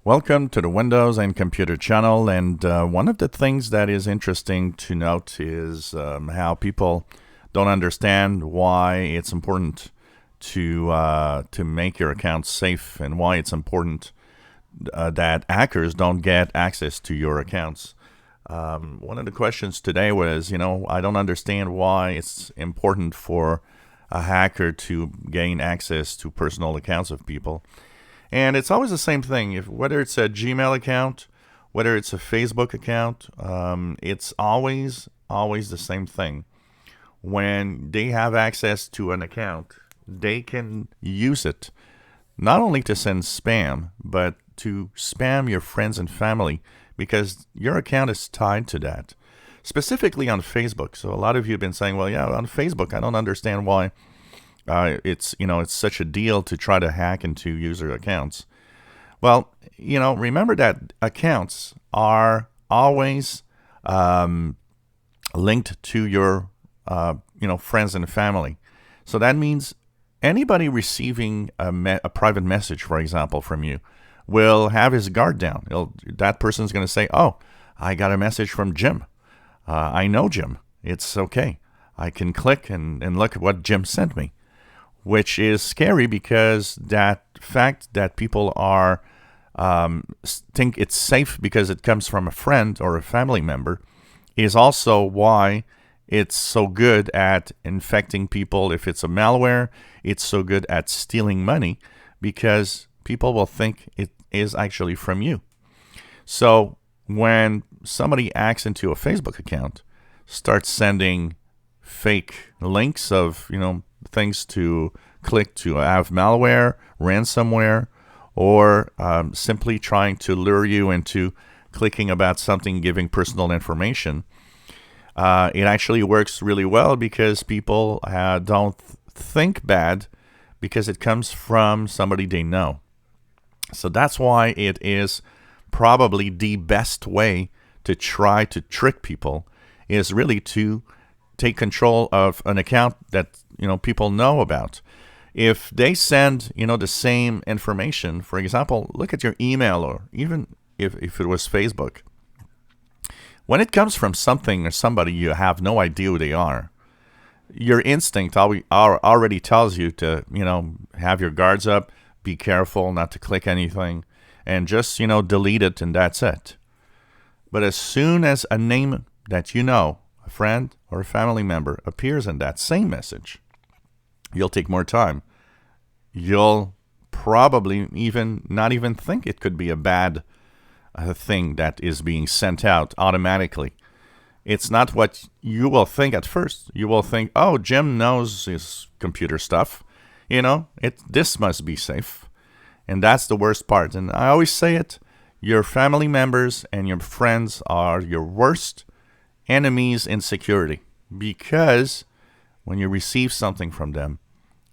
Welcome to the Windows and Computer channel, and one of the things that is interesting to note is how people don't understand why it's important to make your account safe, and why it's important that hackers don't get access to your accounts. One of the questions today was, I don't understand why it's important for a hacker to gain access to personal accounts of people. And it's always the same thing. Whether it's a Gmail account, whether it's a Facebook account, it's always the same thing. When they have access to an account, they can use it not only to send spam, but to spam your friends and family, because your account is tied to that. Specifically on Facebook. So a lot of you have been saying, well, yeah, on Facebook, I don't understand why it's such a deal to try to hack into user accounts. Well, remember that accounts are always linked to your friends and family. So that means anybody receiving a private message, for example, from you, will have his guard down. That person's going to say, "Oh, I got a message from Jim. I know Jim. It's okay. I can click and look at what Jim sent me." Which is scary, because that fact that people are think it's safe because it comes from a friend or a family member is also why it's so good at infecting people. If it's a malware, it's so good at stealing money, because people will think it is actually from you. So when somebody hacks into a Facebook account, starts sending fake links of things to click to have malware, ransomware, or simply trying to lure you into clicking about something giving personal information, it actually works really well, because people don't think bad, because it comes from somebody they know. So that's why it is probably the best way to try to trick people, is really to take control of an account that people know about. If they send the same information, for example, look at your email, or even if it was Facebook. When it comes from something or somebody you have no idea who they are, your instinct already tells you to have your guards up, be careful not to click anything, and just delete it, and that's it. But as soon as a name that a friend or a family member, appears in that same message, you'll take more time. You'll probably not even think it could be a bad thing that is being sent out automatically. It's not what you will think at first. You will think, oh, Jim knows his computer stuff. This must be safe. And that's the worst part. And I always say it, your family members and your friends are your worst enemies in security, because when you receive something from them,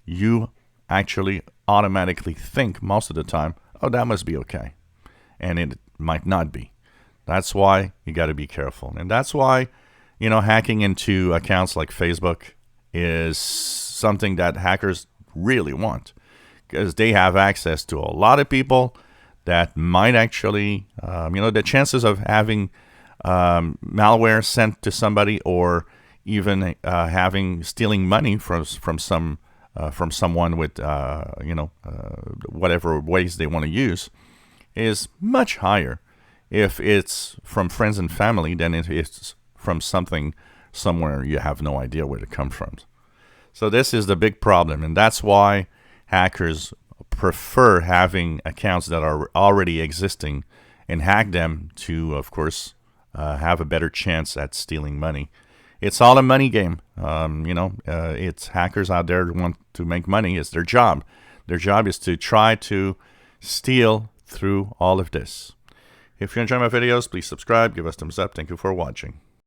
you actually automatically think most of the time, oh, that must be okay. And it might not be. That's why you got to be careful. And that's why, hacking into accounts like Facebook is something that hackers really want, because they have access to a lot of people that might actually, the chances of having malware sent to somebody, or even stealing money from someone with whatever ways they want to use, is much higher if it's from friends and family than if it's from somewhere you have no idea where it comes from. So this is the big problem, and that's why hackers prefer having accounts that are already existing and hack them to, of course, have a better chance at stealing money. It's all a money game. It's hackers out there who want to make money. It's their job. Their job is to try to steal through all of this. If you enjoy my videos, please subscribe, give us a thumbs up. Thank you for watching.